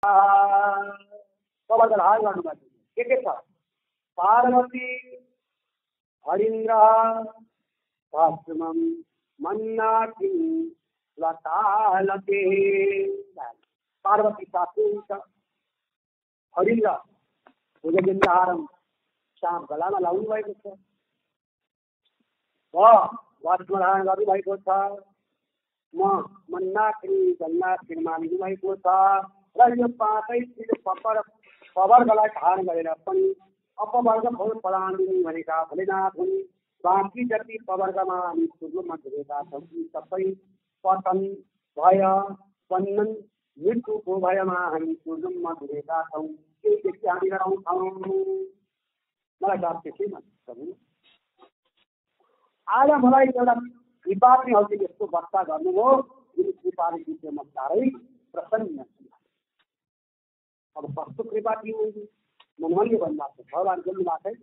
कबरका हाल गर्नुभएको के छ? पार्वती हरिन्द्र भस्मम मन्नाति लतालते। पार्वती सासू छ, हरिन्द्र भुजगेन्द्रहारम साप गलामा लाउनु भएको छ, भस्म धारण गर्नुभएको छ, म मन्नाक्री जन्नाक्रीमा लिनुभएको छ र यो पाँचै चिज पवर्गलाई धारण गरेर पनि अपवर्ग फल प्रदान दिने भनेका भोलेनाथ हुन्। बाँकी जति पवर्गमा हामी पूर्वमा धुरेका छौँ ती सबै पतन भय बन्धन मृत्युको भयमा हामी पूर्वमा धुरेका छौँ। केही व्यक्ति हामी गराउँछौँ। मलाई डर त्यसै प्रभु आज मलाई एउटा कृपा पनि हजुरले यस्तो वार्ता गर्नुभयो जुन कृपाले विषयमा साह्रै प्रसन्न छु। अब कस्तो कृपा थियो मनमनले भन्नुभएको छ, भगवान् बोल्नुभएको छैन।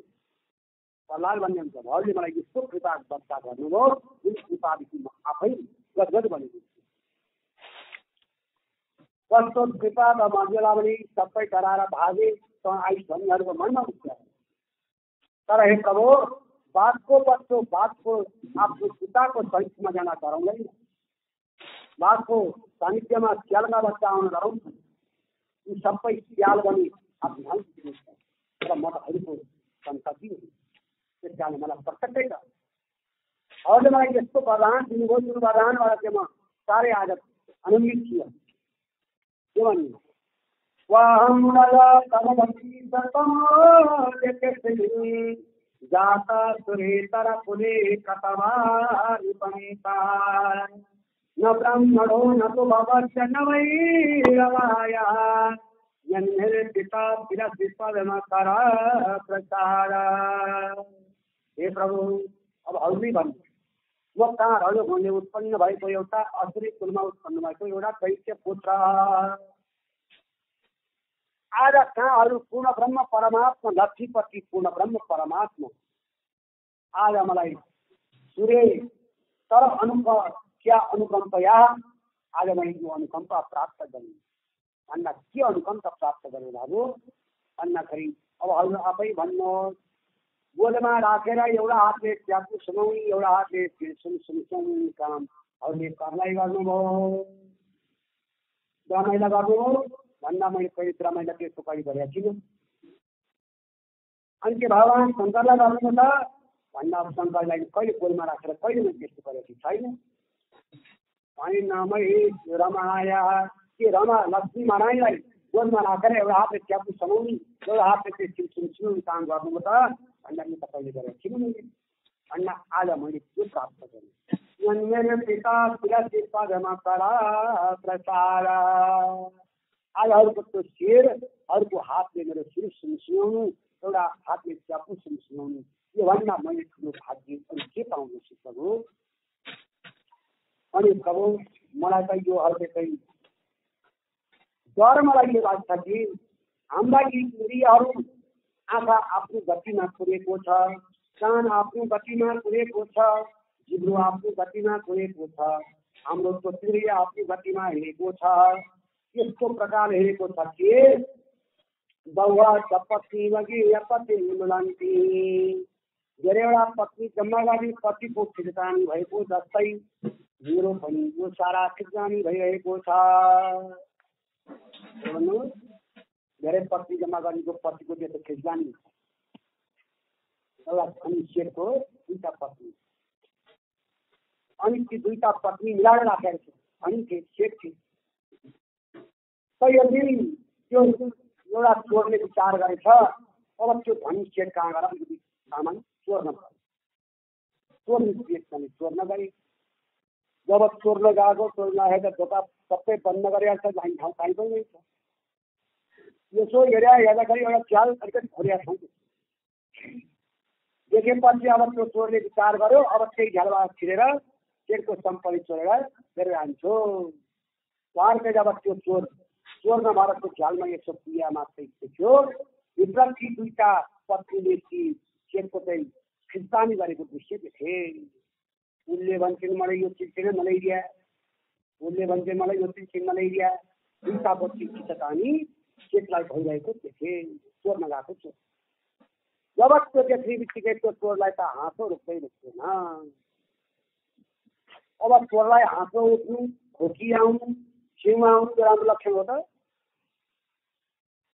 प्रहलाद भन्ने हुन्छ भगवानले मलाई यस्तो कृपा वार्ता गर्नुभयो जुन कृपादेखि म आफै गदगद बनेको छु। कस्तो कृपा त मन्दिरलाई पनि सबै डराएर भागे त आइस भन्नेहरूको मनमा उठ्छ। तर हे प्रभु बाघको बच्चो बाघको आफ्नो पिताको सहितमा जान डराउँदैन। बाघको सानिध्यमा स्यालका बच्चा आउन डराउँछ। यी सबै स्याल बनी आफ्नो र म त हरिको सन्तति हो। त्यस कारण मलाई प्रत्यक्ष छ अझ मलाई यस्तो वरदान दिनुभयो जुन वरदानबाट चाहिँ म साह्रै आज आनन्दित छु। के भन्नु जाता सुरेतर कुले कतवारिपन्ता न ब्राह्मणो न तो भवस्य न वैरवाया पिता विपदमकर प्रचार। हे प्रभु अब हजुरले भन्नु म कहाँ रजोगुणले उत्पन्न भएको एउटा असुरी कुलमा उत्पन्न भएको एउटा दैत्य पुत्र आज कहाँ अरू पूर्ण ब्रह्म परमात्मा लक्ष्मीपति पूर्ण ब्रह्म परमात्मा आज मलाई सूर्य तर क्या अनुकम्पया आज मैले यो अनुकम्पा प्राप्त गरेँ भन्दा के अनुकम्पा प्राप्त गरेँ बाबु भन्दाखेरि अब हजुर आफै भन्नुहोस्। बोलमा राखेर एउटा हातले ट्यापु सुनाउने एउटा हातले सुनाउने काम हजुरले कर्मलाई गर्नुभयो। रमाइलो गर्नुभयो भन्दा मैले पवित्र रमाइलो त्यसको कहिले गरेका थिइनँ। अनि के भगवान् शङ्करलाई गर्नु त भन्दा शङ्करलाई कहिले बोलमा राखेर कहिले मैले त्यस्तो गरेको छैन। अनि नमै रमाया के रमा लक्ष्मी नारायणलाई बोलमा राखेर एउटा हातले ट्यापु सुनाउने एउटा हातले त्यो सुनाउने काम गर्नु त भन्दा म त कहिले गरेको थिइनँ भन्दा आज मैले त्यो प्राप्त गरेँ। पिता प्रचार आज अरूको त्यो शिर अरूको हातले मेरो शिर सुनाउनु एउटा हातले च्यापु सुनाउनु योभन्दा मैले ठुलो भाग्य अनि के पाउँदैछु प्रभु। अनि प्रभु मलाई त यो अहिले चाहिँ डर मलाई के लाग्छ कि हाम्रा इन्द्रियहरू आँखा आफ्नो गतिमा कुरेको छ, कान आफ्नो गतिमा कुरेको छ, जिब्रो आफ्नो गतिमा कुरेको छ, हाम्रो इन्द्रिय आफ्नो गतिमा हिँडेको छ। यस्तो प्रकारले हेरेको छ कि बहुवा पत्नी लगी पति मिलन्ती धेरैवटा पत्नी जम्मा गरी पतिको खिचतानी भएको जस्तै मेरो पनि यो सारा खिचतानी भइरहेको छ। धेरै पत्नी जम्मा गरेको पतिको त्यो खिचतानी एउटा अनि शेरको दुईटा पत्नी अनि ती दुईटा पत्नी मिलाएर राखेको छ अनि के शेर थियो। यदि त्यो एउटा चोरले विचार गरेछ अब त्यो धनी शेर कहाँ गएर सामान चोर्न पर्यो। चोर नगरे जब चोर्न गएको चोर नहेर्दा दोकान सबै बन्द गरिहाल्छ हामी ठाउँ पाइँदैन छ। यसो हेर्दाखेरि एउटा च्याल अलिकति खोलिया ठाउँ देखेपछि अब त्यो चोरले विचार गर्यो अब त्यही झ्यालबाट छिरेर शेरको सम्पत्ति चोरेर लिएर जान्छु। उहाँकै जब त्यो चोर्न भएर त्यो झ्यालमा यसो पुगिया मात्रै थियो भित्र ती दुईटा पत्नीले ती शेरको चाहिँ खिचतानी गरेको दृश्य देखे। उसले भन्छन् मलाई यो चिज किन नल्याइदिया, उसले भन्छन् मलाई यो चिज किन नल्याइदिया। दुईटापछि चिततानी चेतलाई भइरहेको देखे। चोर्न गएको चोर जब त्यो देख्ने बित्तिकै त्यो चोरलाई त हाँसो रोक्दै रोक्दैन। अब चोरलाई हाँसो उठ्नु, खोकी आउनु, छेउमा आउनु त्यो राम्रो लक्षण हो त?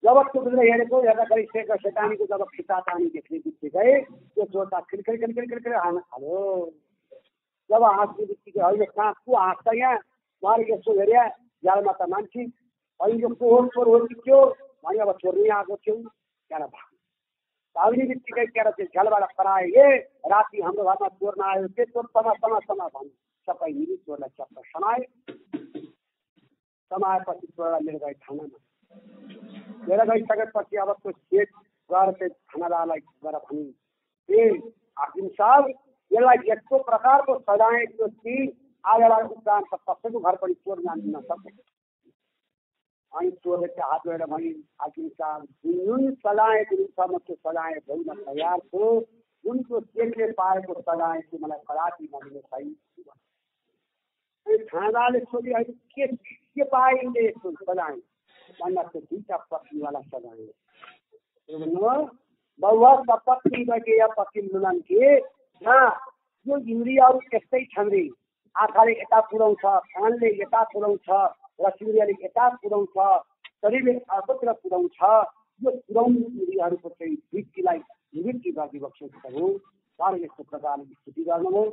जब त्यो हेरेको हेर्दाखेरि सेतानीको जब खिचातानी देख्ने बित्तिकै त्यो चोर त खिलखिल हाँस्न थाल्यो। जब हाँस्ने बित्तिकै होइन कहाँ को हाँस्छ यहाँ, उहाँले यसो हेरे झ्यालमा त मान्छे, होइन यो को हो चोर हो कि त्यो भने अब चोर्नै आएको थियो। त्यहाँबाट भाग्ने बित्तिकै त्यहाँ त्यो झ्यालबाट कराए, ए राति हाम्रो घरमा चोर्न आयो, के चोर समा भन्यो। सबै मिली चोरलाई चप्प समाए। समाएपछि चोरलाई लिएर गए थानामा। लिएर गइसकेपछि अब त्यो सेठ गएर चाहिँ थानादारलाई गएर भन्यो, ए हाकिम साहब यसलाई यस्तो प्रकारको सजाय दियो कि आजलाई उपरान्त कसैको घर पनि चोर जान नसक्छ। अनि चोरले चाहिँ हात जोडेर भने, हाकिम साहब जुन सजाय दिनुहुन्छ म त्यो सजाय भोग्न तयार छु। जुन त्यो सेठले पाएको सजाय चाहिँ मलाई कदापि नदिनु छैन। थानादारले सोधे, अहिले के पाइन्छ यस्तो सजाय भन्दा त्यो दुईटा पत्नीवाला सजाय हो। बहु पत्नी बगे पति मिलन के यो इन्द्रियहरू त्यस्तै छन् रे। आँखाले यता पुऱ्याउँछ, कानले यता पुऱ्याउँछ, रसिन्द्रियले यता पुऱ्याउँछ, शरीरले अर्कोतिर पुऱ्याउँछ। यो पुऱ्याउने इन्द्रियहरूको चाहिँ वृत्तिलाई निवृत्ति गरिदिएको हो। साह्रै यस्तो प्रकारले स्तुति गर्नुभयो।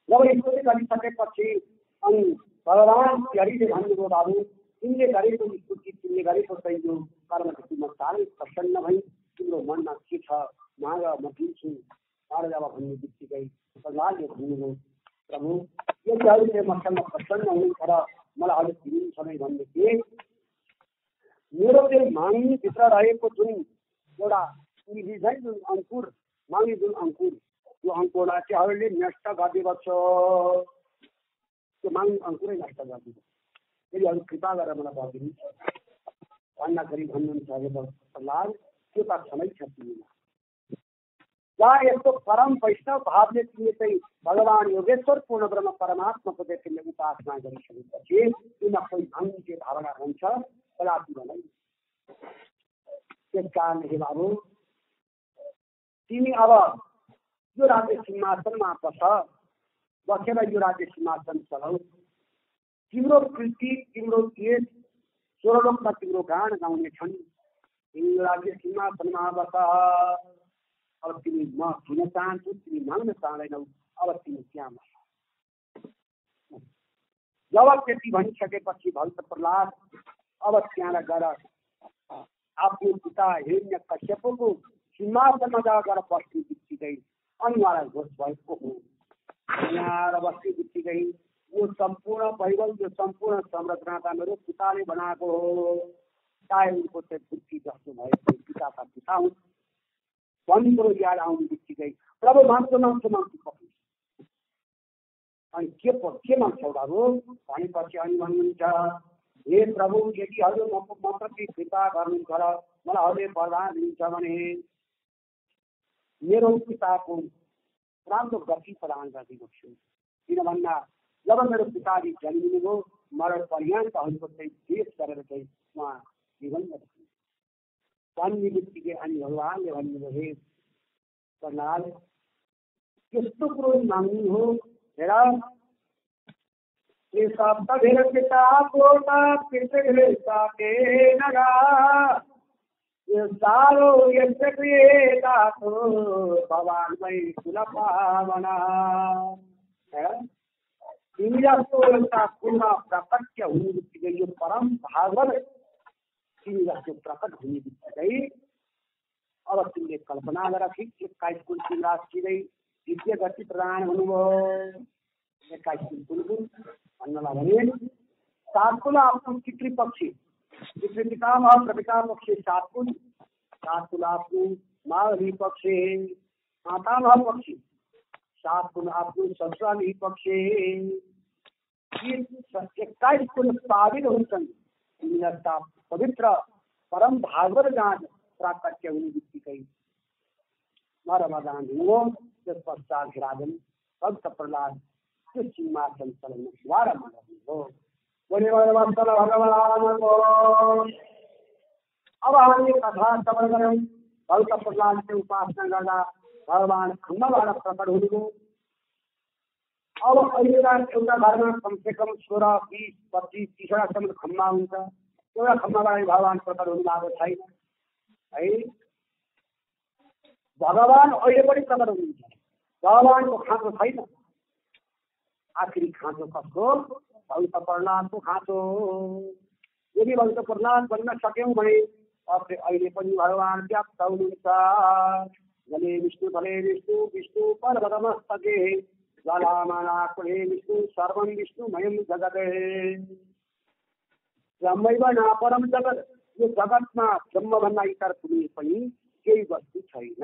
जब स्तुति गरिसकेपछि अनि भगवान हरिले भन्नुभयो, बाबु तिमीले गरेको स्तुति, तिमीले गरेको चाहिँ यो कर्मदेखि म साह्रै प्रसन्न भएँ। तिम्रो मनमा के छ माग म दिन्छु। जब भन्ने बित्तिकै प्रहलादले भन्नुभयो, प्रभु यदि अहिले मसँग प्रसन्न हुनुहुन्छ र मलाई अलिक दिनुहुन्छ नै भनेदेखि मेरो चाहिँ माग्नेभित्र रहेको जुन एउटा निधि छ जुन अङ्कुर, माग्ने जुन अङ्कुर, त्यो अङ्कुरलाई चाहिँ अरूले नष्ट गरिदिएको। त्यो माग्ने अङ्कुरै नष्ट गरिदिएको। फेरि अरू कृपा गरेर मलाई गरिदिनु भन्दाखेरि भन्नुहुन्छ, हे प्रहलाद त्यो त छँदै छ तिमीमा। जहाँ यस्तो परम वैष्णव भावले तिमीले चाहिँ भगवान योगेश्वर पूर्ण ब्रह्म परमात्माको चाहिँ तिमीले उपासना गरिसकेपछि तिमीमा कोही भाङ्गे धारणा हुन्छ कदापि भएन। त्यस कारण हे बाबु तिमी अब यो राज्य सिंहासनमा बसेर यो राज्य सिंहासन चलाऊ। तिम्रो कृति, तिम्रो देश स्वर्गलोकमा तिम्रो गान गाउने छन्। तिमी राज्य सिंहासनमा बस। अब तिमी म दिन चाहन्छु, तिमी माग्न चाहँदैनौ, अब तिमी त्यहाँ बस। जब त्यति भनिसकेपछि भक्त प्रहलाद अब त्यहाँ गएर आफ्नो पिता हिरण्य कश्यपको सिंहासनमा गएर बस्ने बित्तिकै अनि उहाँलाई घोष भएको हो। यहाँ बस्ने बित्तिकै यो सम्पूर्ण वैभव, यो सम्पूर्ण संरचना मेरो पिताले बनाएको हो। चाहे उनको चाहिँ बुद्धि जस्तो भएको पिताका पिता हुन् भन्ने कुरो याद आउने बित्तिकै प्रभु मान्छे पक्रिन्छ। अनि के मान्छौ बाबु भनेपछि अनि भन्नुहुन्छ, हे प्रभु यदि हजुर म प्रति कृपा गर्नुहुन्छ र मलाई हजुरले वरदान दिनुहुन्छ भने मेरो पिताको राम्रो गति प्रदान गरिदिनुहोस्। किन भन्दा जब मेरो पिताले जन्मिनुभयो मरण पर्यन्त हजुरको चाहिँ देश गरेर चाहिँ उहाँ जीवन गर्नु भन्ने बित्तिकै अनि भगवानले भन्नुभयो, हे प्रहलाद यस्तो कुरो माग्नु हो। हेर यो सारो यस क्रिएताको भगवानमै कुल पावना। तिमी जस्तो एउटा कुलमा प्रकट हुने बित्तिकै यो परम भागवत तिमी जस्तो प्रकट हुने बित्तिकै अब तिमीले कल्पना गरेर ठिक 21 कुल तिमीलाई सिधै दिव्य गति प्रदान हुनुभयो। 21 कुल भन्नलाई भने 7 कुल आफ्नो पितृपक्षी पितृपितामह प्रपिता पक्षी 7 कुल, 7 कुल आफ्नो मावली पक्षी मातामह पक्षी, 7 कुल आफ्नो ससुराली पक्षी। 21 कुल पावित हुन्छन्। तिमीलाई पवित्र परम भागवत जाँच प्राकट्य हुने बित्तिकै वरदान दिनुभयो। त्यस पश्चात राजन भक्त प्रहलाद त्यो सिंहासन चलाउन द्वारमा गर्नुभयो। बोले वत्सल भगवानको। अब हामीले कथा श्रवण गऱ्यौँ। भक्त प्रहलादको उपासना गर्दा भगवान खम्बाबाट प्रकट हुनुभयो। अब अहिलेका एउटा घरमा कमसेकम 16, 20, 25, 30वटासम्म खम्बा हुन्छ। एउटा खम्बाबाट भगवान प्रकट हुनु भएको छैन है। भगवान अहिले पनि प्रकट हुनुहुन्छ। भगवानको खाँचो छैन। आखिरी खाँचो कसको? भक्त प्रहलादको खाँचो। यदि भक्त प्रहलाद बन्न सक्यौँ भने अहिले पनि भगवान व्याप्त हुनुहुन्छ। जले विष्णु तले विष्णु विष्णु पर्वतमस्तके ज्वालामालाकुले विष्णु सर्वं विष्णुमयं जगत्। ब्रह्मैव नापरम जगत्। यो जगतमा ब्रह्मभन्दा इतर कुनै पनि केही वस्तु छैन।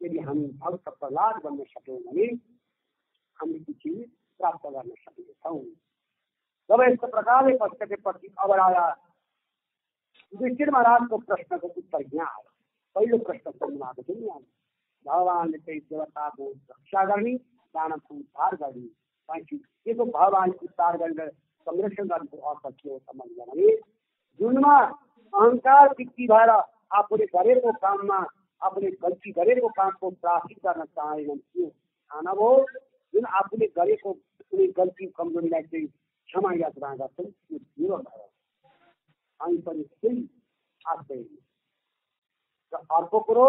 यदि हामी भक्त प्रहलाद बन्न सक्यौँ भने हामी ती चिज प्राप्त गर्न सक्नेछौँ। जब यस्तो प्रकारले पश्चातेपछि अब आया युधिष्ठिर महाराजको प्रश्नको उत्तर यहाँ आयो। पहिलो प्रश्न सुन्नुभएको थियो नि। भगवानले चाहिँ देवताको रक्षा गर्ने, दानवको उद्धार गर्ने। के को भगवानको उद्धार गरेर संरक्षण गर्नुको अर्थ के हो त भने, जुनमा अहङ्कार वृत्ति भएर आफूले गरेको काममा आफूले गल्ती गरेको कामको प्रायश्चित गर्न चाहेनन् त्यो खाना हो। जुन आफूले गरेको कुनै गल्ती कमजोरीलाई चाहिँ क्षमा याचना गर्छन् त्यो जीवन भयो। हामी पनि त्यही आशय। र अर्को कुरो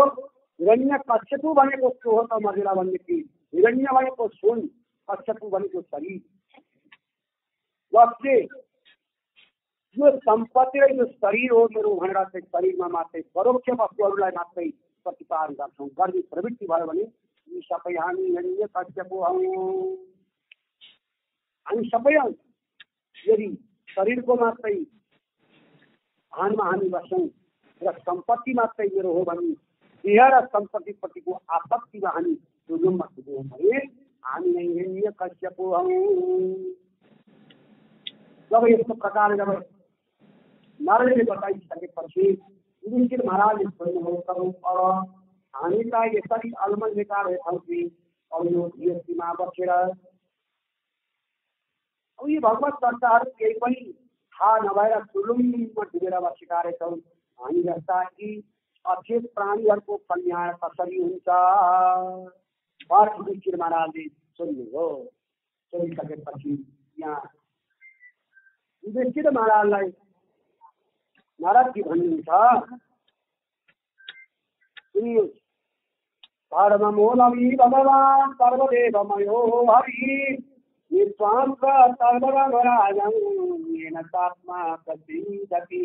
हिरण्यकश्यपु भनेको के हो त मजिला भनेदेखि हिरण्य भनेको सुन, कश्यपु भनेको शरीर। जसले यो सम्पत्ति र यो शरीर हो मेरो भनेर चाहिँ शरीरमा मात्रै परोक्ष वस्तुहरूलाई मात्रै प्रतिपादन गर्छौँ, गर्ने प्रवृत्ति भयो भने यी सबै हामी हिरण्यकश्यपु हौँ। हामी सबै यदि शरीरको मात्रै भानमा हामी बस्छौँ र सम्पत्ति मात्रै मेरो हो भने देह र सम्पत्तिप्रतिको आसक्तिमा हामी रुजुममा पुग्यौँ भने हामी नै हिरण्यकश्यपु हौँ। जब यस्तो प्रकारले जब नारदले बताइसकेपछि युधिष्ठिर महाराजले सोध्नुभयो, अब हामी त यसरी अलमल्लिका रहेछौँ कि अब यो गृहस्थीमा बसेर अब यी भगवत चर्चाहरू केही पनि थाहा नभएर सुलुममा डुबेर बसेका रहेछौँ। हामी जस्ता यी अचेत प्राणीहरूको कल्याण कसरी हुन्छ? युधिष्ठिर महाराजले सोध्नुभयो। सोधिसकेपछि यहाँ युधिष्ठिर महाराजलाई नारदजी भन्नुहुन्छ, धर्ममूलमी भगवान् सर्वदेवमयो हरि नित्वां सर्वराजं येन तात्मा प्रसीदति।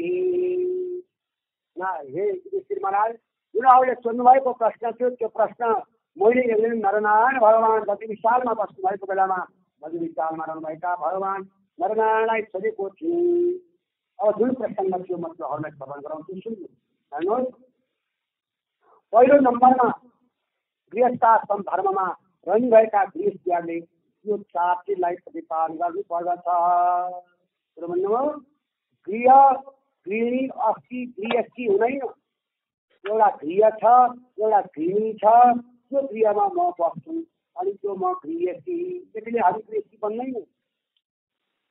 हे युधिष्ठिर महाराज, जुन अहिले सोध्नुभएको प्रश्न थियो त्यो प्रश्न मैले एकदिन नरनारायण भगवान् गति विशालमा बस्नु भएको बेलामा गति विशालमा रहनुभएका भगवान् नरनारायणलाई सोधेको थिएँ। अब जुन प्रसङ्ग थियो म त्योहरूलाई श्रवण गराउँछु, सुन्नु हेर्नुहोस्। पहिलो नम्बरमा गृहस्थाश्रम धर्ममा रहनुभएका गृहस्थीहरूले यो 4 चिजलाई प्रतिपादन गर्नुपर्दछ। भन्नुभयो गृह गृहिणी अस्ति गृहस्थी हुँदैन। एउटा गृह छ, एउटा गृहिणी छ, त्यो गृहमा म बस्छु अनि त्यो म गृहस्थी। त्यसैले हामी गृहस्थी बन्दैन।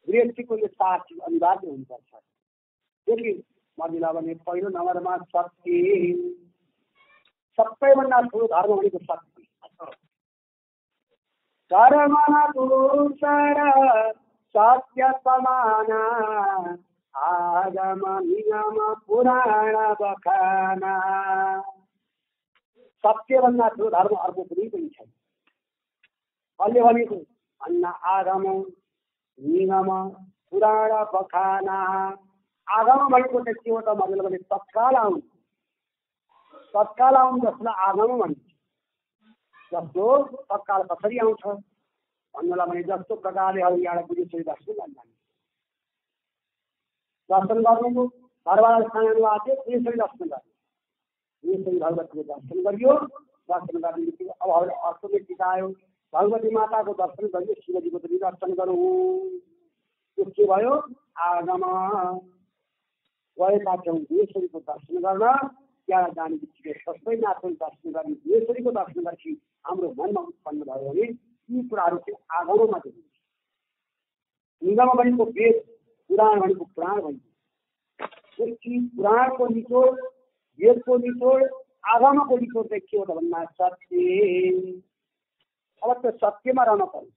गृहस्थीको यो 4 चिज अनिवार्य हुनुपर्छ। त्यसले मजिला भने पहिलो नम्बरमा शक्ति। सबैभन्दा ठुलो धर्म भनेको शक्ति। कर्ममा पुरुषर सत्य समान आगम निगम पुराण बखाना। सत्यभन्दा ठुलो धर्म अर्को कुनै पनि छैन। अहिले भनेको अन्न आगम निगम पुराण बखाना। आगम भनेको चाहिँ के हो त मतलब भने तत्काल आउनु। तत्काल आउनु जसलाई आगम भन्छ। जस्तो तत्काल कसरी आउँछ भन्नुलाई भने जस्तो प्रकारले अब यहाँ बुझेपछि दर्शन गर्नु। दर्शन गर्नु घरबाट खानु आएको थियो त्यसरी दर्शन गर्नु। यसरी भगवतीको दर्शन गरियो। दर्शन गर्नेदेखि अब अर्को टिकायो भगवती माताको दर्शन गरियो, शिवजीको पनि दर्शन गरौँ। त्यो के भयो? आगम गएका छौँ यसरीको दर्शन गर्न। त्यहाँ जाने बित्तिकै सबैनाथको दर्शन गर्ने यसरीको दर्शन गरेपछि हाम्रो मनमा उत्पन्न भयो भने यी कुराहरू चाहिँ आगममा देखिन्छ। ढुङ्गामा भनेको वेद, पुराण भनेको पुराण भनिन्छ। यी पुराणको निचोड, वेदको निचोड, आगमको निचोड चाहिँ के हो त भन्दा सत्य। अब त्यो सत्यमा रहन पर्यो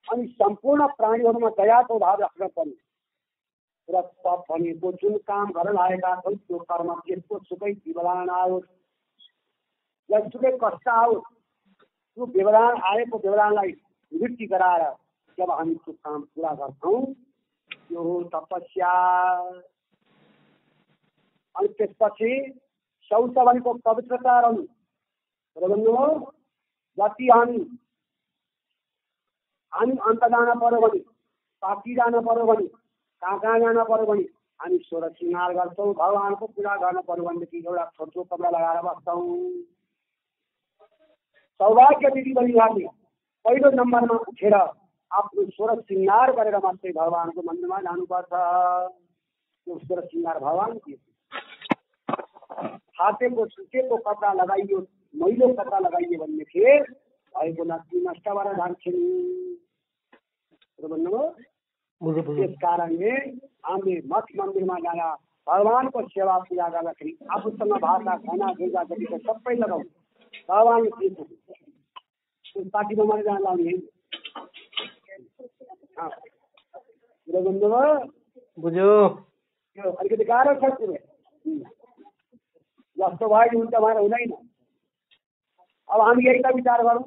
अनि सम्पूर्ण प्राणीहरूमा दयाको भाव राख्न पर्यो र तप भनेको जुन काम गर्न लागेका छन् त्यो कर्म त्यसको सुकै व्यवधान आओस्, जसुकै कष्ट आओस्, त्यो व्यवधान आएको व्यवधानलाई निवृत्ति गराएर जब हामी त्यो काम पुरा गर्छौँ त्यो हो तपस्या। अनि त्यसपछि शौच भनेको पवित्रता रहनु र भन्नुभयो जति हामी अन्त जान पर्यो भने, पार्टी जान पर्यो भने, कहाँ जान पर्यो भने हामी सोह्र श्रृङ्गार गर्छौँ। भगवानको पूजा गर्न पर्यो भनेदेखि एउटा छोटो कपडा लगाएर बस्छौँ। सौभाग्य दिदी बहिनीहरूले पहिलो नम्बरमा उठेर आफ्नो सोह्र श्रृङ्गार गरेर मात्रै भगवानको मन्दिरमा जानुपर्छ। त्यो सोह्र श्रृङ्गार भगवान के फाटेको सुकेको कपडा लगाइयो, मैलो कपडा लगाइयो भनेदेखि भएको लक्ष्मी नष्ट भएर जान्छन् भन्नुभयो। त्यस कारणले हामीले मठ मन्दिरमा जाँदा भगवानको सेवा पूजा गर्दाखेरि आफूसँग भाषा खाना भेजा जतिको सबै लगाउँ। भगवानले के पार्टीमा मात्रै जान लाउने भन्नुभयो। बुझ्यो। त्यो अलिकति गाह्रो छ कुरो, जस्तो भयो हुन्छ भनेर हुँदैन। अब हामी यही त विचार गरौँ,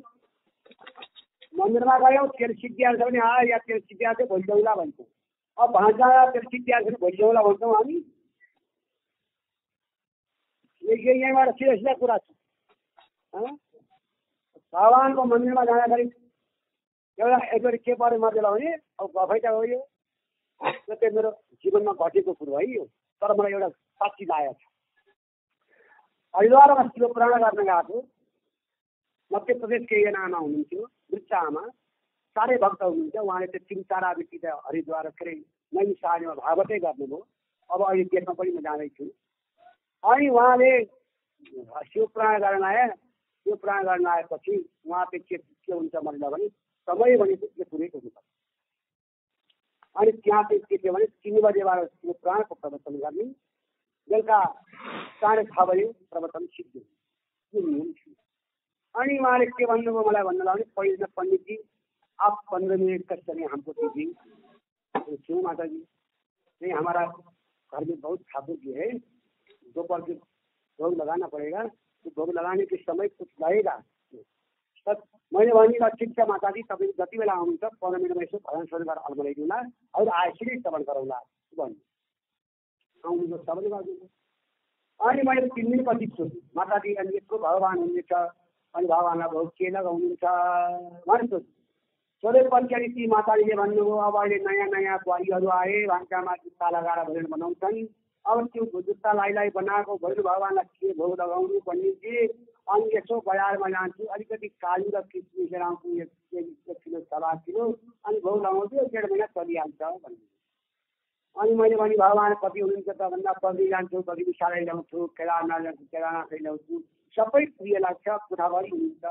मन्दिरमा गयौँ तेल सिद्धिहाल्छ भने या तेल सिद्धिहाल्छ भोलि ल्याउँला भन्छौँ। अब भान्सा तेल सिद्धिहाल्छ भने भोलि ल्याउँला भन्छौँ हामी। यहीँबाट सिधा सिधा कुरा छ। भगवानको मन्दिरमा जाँदाखेरि एउटा एकचोटि के पऱ्यो मर्देला भने अब गफै त हो, यो त्यो मेरो जीवनमा घटेको कुरो है यो, तर मलाई एउटा साक्षी लागेको छ। हरिद्वारमा शिव पुराण गर्न गएको, मध्य प्रदेशको एकजना आमा हुनुहुन्थ्यो, वृद्ध आमा, साह्रै भक्त हुनुहुन्थ्यो। उहाँले त्यो 3-4 आवृत्ति त हरिद्वार के अरे नैमिषारण्यमा भागवतै गर्नुभयो। अब अहिले देशमा पनि म जाँदैछु। अनि उहाँले शिव पुराण गर्न आए। त्यो पुराण गर्न आएपछि उहाँ चाहिँ के हुन्छ भन्दा भने समय भनेको के कुरैको हुनुपर्छ। अनि त्यहाँ चाहिँ के थियो भने 3 बजेबाट शिव पुराणको प्रवचन गर्ने, बेलुका 6:30 बजे प्रवचन सिद्धि, यो नियम थियो। अनि उहाँले के भन्नुभयो मलाई भन्नुलाई भने पहिला पंडित जी आप 15 मिनट का समय हमको दीजिए। क्यों माता जी? नहीं, हमारा घर में बहुत ठाकुर जी है, दोपहर के भोग लगाना पड़ेगा, तो भोग लगाने के समय कुछ लगेगा। तब मैले भने ठिक छ माता जी, तपाईँ जति बेला आउनुहुन्छ 15 मिनटमा यसो भजन सर गरेर अलमलाइदिउँला, अरू आएपछि श्रवण गरौँला भन्नु। आउनु सबैले गरिदिनु। अनि मैले 3 दिनपछि सोधेँ माता जी अनि यत्रो भगवान हुनुहुन्छ अनि भगवानलाई भोग के लगाउनुहुन्छ भने सोधेपछि अनि ती माताजीले भन्नुभयो अब अहिले नयाँ नयाँ बुहारीहरू आए, भान्सामा जुत्ता लगाएर भजन बनाउँछन्। अब त्यो जुत्ता लाइलाई बनाएको भैरव भगवानलाई के भोग लगाउनु भन्ने। अनि यसो बजारमा जान्छु, अलिकति काजु र किसमिस लिएर आउँछु, 1 किलो 2 किलो, अनि भोग लगाउँछु, 1.5 महिना चलिहाल्छ भन्नु। अनि मैले भने भगवान कति हुनुहुन्छ त भन्दा बद्री जान्छु, बद्री विशालै ल्याउँछु, केदारनाथ जान्छु, केदारनाथै ल्याउँछु, सबै प्रिय लाग्छ, कोठाभरि हुनुहुन्छ।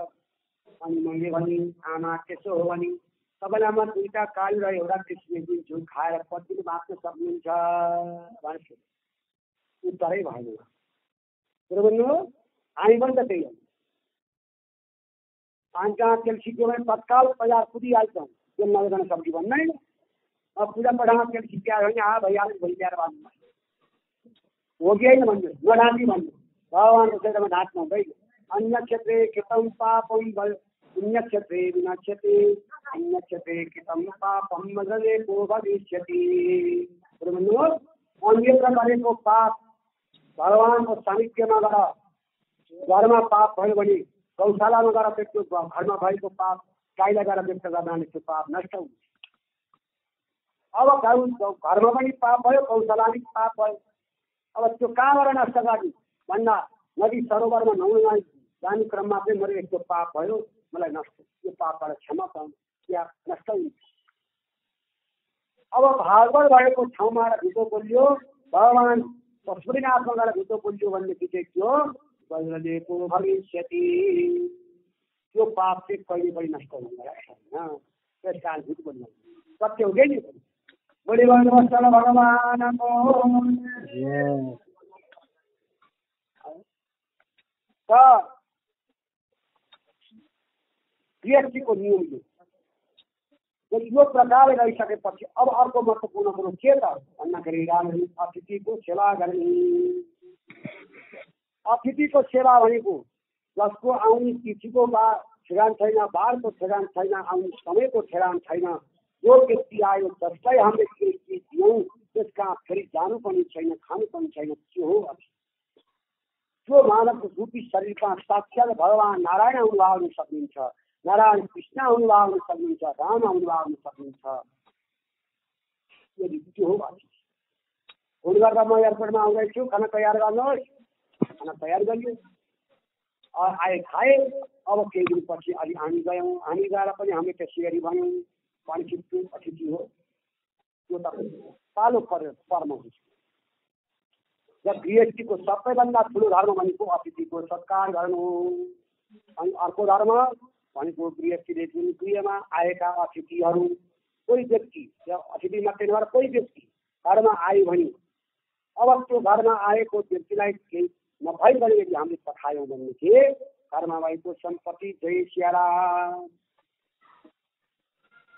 अनि मैले भने आमा त्यसो हो भने तपाईँलाई म 2टा काजु र एउटा किसमिस दिन्छु, खाएर कतिले बाँच्न सक्नुहुन्छ भनेको उत्तरै भएन। कुरो भन्नु हामी पनि त त्यही हो। पानी कहाँ तेल सिक्यो भने तत्काल बजार कुदिहाल्छौँ, तेल नगर्न सब्जी भन्दैन। अब पूजा पठामा तेल सिक्यायो भने भइहाल्छ, भोलि ल्याएर बाँध्नु हो कि होइन भन्नु, नढाँटी भन्नु। भगवानको क्षेत्रमा ढाँट्नु हुँदैन। अन्य क्षेत्रे कृतं पापं पुण्य क्षेत्रे विनश्यति, अन्य क्षेत्रे कृतं पापं मदने को भविष्यति। भन्नु अन्यत्र गरेको पाप भगवानको सानिध्यमा गएर घरमा पाप भयो भने गौशालामा गएर त्यो घरमा भएको पाप गाईलाई गएर व्यक्त गर्नाले त्यो पाप नष्ट हुन्छ। अब घरमा पनि पाप भयो, गौशाला पनि पाप भयो। अब त्यो कहाँबाट नष्ट गर्ने भन्दा नदी सरोवरमा नुहाउन जाने क्रममा चाहिँ मेरो यस्तो पाप भयो, मलाई नष्ट यो पापबाट क्षमा पाउनु या नष्ट हुन्छ। अब भागवत भएको ठाउँमा भितो बोलियो, भगवान पशुपतिनाथमा गएर भितो बोलियो भनेदेखि चाहिँ त्यो वज्रलेपो भविष्यति, त्यो पाप चाहिँ कहिले पनि नष्ट हुँदैन छैन। त्यस कारण भितो बोल्नु सत्य हो कि बोले भगवान भगवानको जीएसटीको नियम यो प्रकारले रहिसकेपछि अब अर्को महत्त्वपूर्ण कुरो के त भन्दाखेरि अतिथिको सेवा गर्ने। अतिथिको सेवा भनेको जसको आउने तिथिको ठेगान छैन, बारको ठेगान छैन, आउने समयको ठेगान छैन, जो व्यक्ति आयो जसलाई हामीले केही चिज दियौँ त्यसका फेरि जानु पनि छैन, खानु पनि छैन, त्यो हो अतिथि। जो मानव रूपी शरीरमा साक्षात भगवान नारायण अनुभव हुन सक्नुहुन्छ, नारायण कृष्ण अनुभव हुन सक्नुहुन्छ, राम अनुभव हुन सक्नुहुन्छ, यदि त्यो हो अतिथि। फोन गर्दा म एयरपोर्टमा आउँदैछु, खाना तयार गर्नुहोस्, खाना तयार गरियो, आए खाए। अब केही दिनपछि अलि हामी गयौँ, हामी गएर पनि हामीले त्यसै गरी भन्यौँ पाण्डित्य अतिथि हो, त्यो त पालो पर्म हुन्छ। र गृहस्थीको सबैभन्दा ठुलो धर्म भनेको अतिथिको सत्कार गर्नु। अनि अर्को धर्म भनेको गृहस्थीले जुन गृहमा आएका अतिथिहरू, कोही व्यक्ति अतिथि मात्रै नभएर कोही व्यक्ति घरमा आयो भने अब त्यो घरमा आएको व्यक्तिलाई केही नभइकन यदि हामीले पठायौँ भनेदेखि घरमा भएको सम्पत्ति जय स्यारा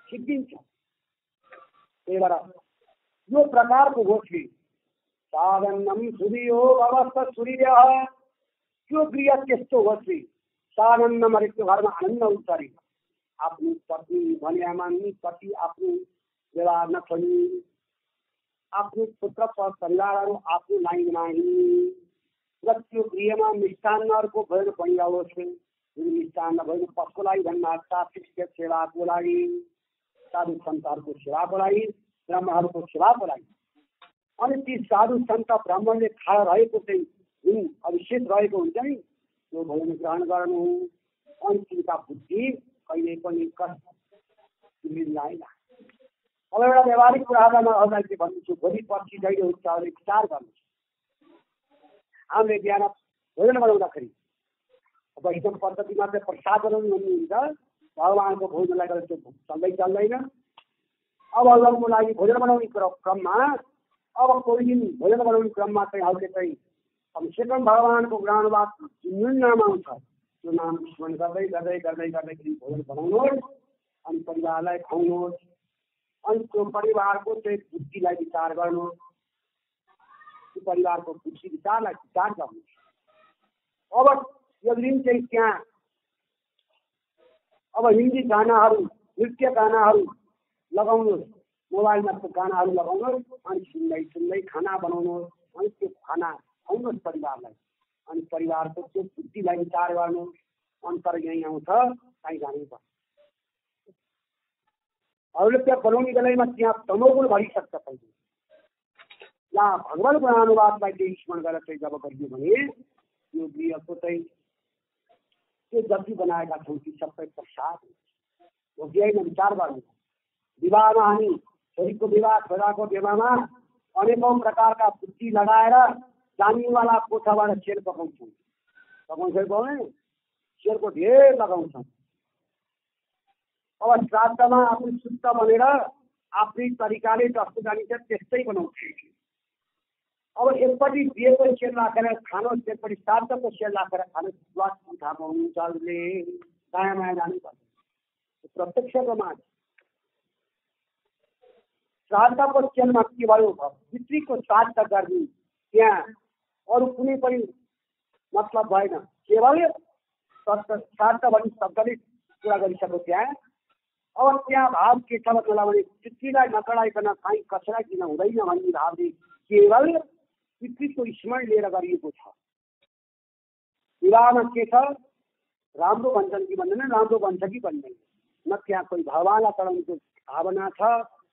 सिद्धिन्छ। त्यही भएर यो प्रकारको घोषले साधनम सूर्यो अवस्था सूर्य त्यो गृह त्यस्तो घोषले साधनम हरेको घरमा आनन्द हुन्छ अरे। आफ्नो पत्नी भने मान्ने पति आफ्नो व्यवहार नछोड्ने, आफ्नो पुत्र परिवारहरू आफ्नो लाइनमा हिँड्ने र त्यो गृहमा मिष्टान्नहरूको भोजन बनिरहोस्। जुन मिष्टान्न भोजन कसको लागि भन्दा सात्विक सेवाको लागि, साधु सन्तहरूको सेवाको लागि, ब्रह्महरूको सेवाको लागि। अनि ती साधु सन्त ब्राह्मणले खाएर रहेको चाहिँ जुन अविशेष रहेको हुन्छ नि त्यो भोजन ग्रहण गर्नु। अनि तिनका बुद्धि कहिले पनि मिल्दैन। अब एउटा व्यावहारिक कुरामा अरूलाई के भन्छु, भोलि पर्सि जहिले हुन्छ अरे विचार गर्नुहोस्। हामीले बिहान भोजन बनाउँदाखेरि वैष्णव पद्धतिमा चाहिँ प्रसाद बनाउनु भन्नुहुन्छ, भगवानको भोजनलाई गर्दा त्यो चल्दैन। अब अरूको लागि भोजन बनाउने क्रममा अब कोही दिन भोजन बनाउने क्रममा चाहिँहरूले चाहिँ कमसेकम भगवानको ज्ञानवाद जुन नाम आउँछ त्यो नाम स्मरण गर्दै गर्दै गर्दै गर्दैखेरि भोजन बनाउनुहोस्। अनि परिवारलाई खुवाउनुहोस्। अनि त्यो परिवारको चाहिँ बुद्धिलाई विचार गर्नुहोस्, त्यो परिवारको बुद्धि विचारलाई विचार गर्नुहोस्। अब यो दिन चाहिँ त्यहाँ अब हिन्दी गानाहरू, नृत्य गानाहरू लगाउनुहोस्, मोबाइलमा त्यो गानाहरू लगाउनुहोस्। अनि सुन्दै सुन्दै खाना बनाउनुहोस्। अनि त्यो खाना खुवाउनुहोस् परिवारलाई। अनि परिवारको त्यो बुद्धिलाई विचार गर्नुहोस्। अन्तर यहीँ आउँछ, कहीँ जानै पर्छ। अरूले त्यहाँ बनाउने बेलामा त्यहाँ तमोगुण भइसक्छ। पहिले यहाँ भगवान गुणानुवादलाई चाहिँ स्मरण गरेर चाहिँ जब गरियो भने यो गृहको चाहिँ त्यो जति बनाएका छौँ ती सबै प्रसाद हो कि होइन विचार गर्नु। विवाहमा हामी छोरीको विवाह, छोराको विवाहमा अनेकौँ प्रकारका बुद्धि लगाएर जानीवाला कोठाबाट सेल पकाउँछौँ। पकाउँछ सेलको ढेर लगाउँछौँ। अब श्राद्धमा आफू शुद्ध बनेर आफ्नै तरिकाले जस्तो जानिन्छ त्यस्तै बनाउँछ। अब एकपट्टि दिएको सेल राखेर खानुहोस्, एकपट्टि श्राद्धको सेल राखेर खानुहोस्, स्वाद थाहा पाउनुहुन्छ। अरूले दायाँ माया जानुपर्छ, प्रत्यक्ष प्रमाण। श्राद्धको सेलमा के भयो, पितृको श्राद्ध गर्ने, त्यहाँ अरू कुनै पनि मतलब भएन, केवल श्राद्ध भन्ने शब्दले कुरा गरिसक्यो त्यहाँ। अब त्यहाँ भाव के छ भन्दा पितृलाई नचढाइकन कहीँ कसैलाई किन हुँदैन भन्ने भावले केवल पितृको स्मरण लिएर गरिएको छ। विवाहमा के छ, राम्रो भन्छन् कि भन्दैन, राम्रो भन्छ कि भन्दैन, न त्यहाँ कोही भगवानलाई चढाउनेको भावना छ,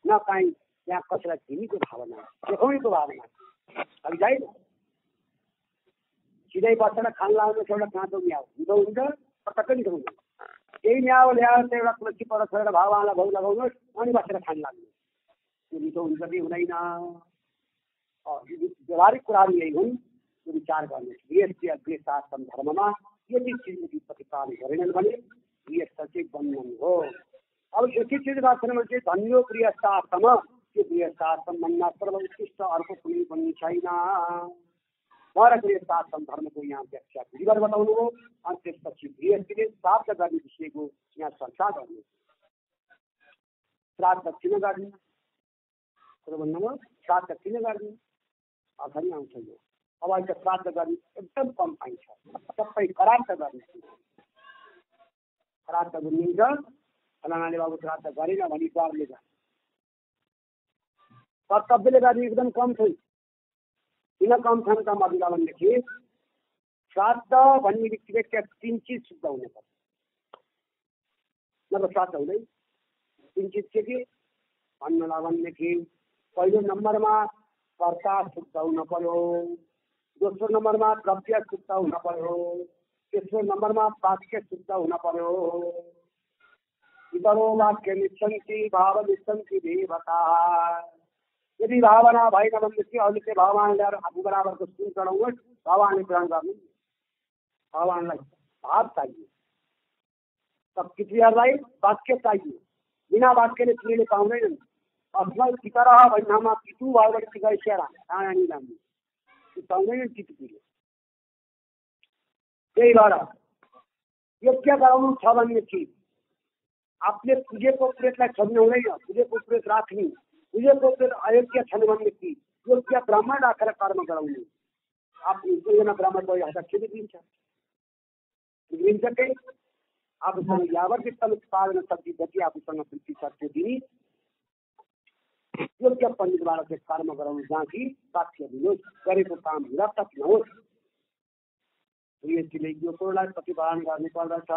न कहीँ त्यहाँ कसैलाई दिनेको भावना, देखाउनेको भावना छैन। सिधै बसेर खान लाग्नु एउटा काँचो म्याउ हुँदो हुन्छ, पटक्कै नि हुँदैन। केही म्याउ ल्याएर चाहिँ एउटा तुलसी पर छोडेर भगवानलाई भोग लगाउनुहोस्, अनि बसेर खान लाग्नु, त्यो मिठो हुन्छ कि हुँदैन। व्यवहारिक कुराहरू यही हुन्, त्यो विचार गर्नुहोस्। गृहस्थाश्रम धर्ममा यदि श्रीमती प्रतिपादन गरेनन् भने गृहस्थ चाहिँ बन्धन हो। अब एकीकृत दर्शनमा चाहिँ धन्यो गृहस्थाश्रम, त्यो गृहस्थाश्रम भन्दा सर्व उत्कृष्ट अर्को कुनै पनि छैन। र गृहस्थाश्रम धर्मको यहाँ व्याख्या गुरुवर बताउनु हो। अनि त्यसपछि गृहस्थीले श्राद्ध गर्ने विषयको यहाँ चर्चा गर्ने, श्राद्ध किन गर्ने भन्नुभयो, श्राद्ध किन गर्ने अर्थ नै आउँछ यो। अब अहिले श्राद्ध गर्ने एकदम कम पाइन्छ, सबै कराद्ध गर्ने, श्राद्ध बुझिन्छ। फलानाले बाबु श्राद्ध गरेन भने डरले गर्छ, कर्तव्यले गर्ने एकदम कम छ। किन कम छन् त मदिरा भनेदेखि श्राद्ध भन्ने बित्तिकै त्यहाँ 3 चिज शुद्ध हुनुपर्छ, नभए श्राद्ध हुँदैन। 3 चिज के भन्नुलाई भनेदेखि पहिलो नम्बरमा कर्ता शुद्ध हुन पर्यो, दोस्रो नम्बरमा द्रव्य शुद्ध हुन पर्यो, तेस्रो नम्बरमा वाक्य शुद्ध हुन पर्यो। इतरो वाक्य निश्चन्ति भाव निश्चन्ति देवता। यदि भावना भएन भनेदेखि अहिले चाहिँ भगवानले आफू बराबरको सुन चढाउनुहोस्, भगवानले ग्रहण गर्नु। भगवानलाई भाव चाहिए, तब कृतिहरूलाई वाक्य चाहिए, बिना वाक्यले तिनीले पाउँदैनन्। अस्मै पितर भन्नामा पितु भएर गए सेरा रानी राम्रो त्यो पाउँदैनन् पितुले। त्यही भएर यज्ञ गराउनु छ भनेदेखि आफूले पूजेको प्रेतलाई छोड्नु हुँदैन, पूजेको प्रेत राख्ने, पूजेको प्रेत अयोग्य छन् भनेदेखि योग्य ब्राह्मण राखेर कर्म गराउनु। आफ्नो दुईजना ब्राह्मण गए हस्ताक्षर दिन्छ, बिग्रिन्छ के आफूसँग यावत वित्तल उत्पादन शक्ति जति आफूसँग वृत्ति छ त्यो दिने योग्य पण्डितबाट चाहिँ कर्म गराउनु जहाँ कि साक्ष्य दिनुहोस्, गरेको काम निरर्थक नहोस्। यो कुरोलाई प्रतिपादन गर्नुपर्दछ।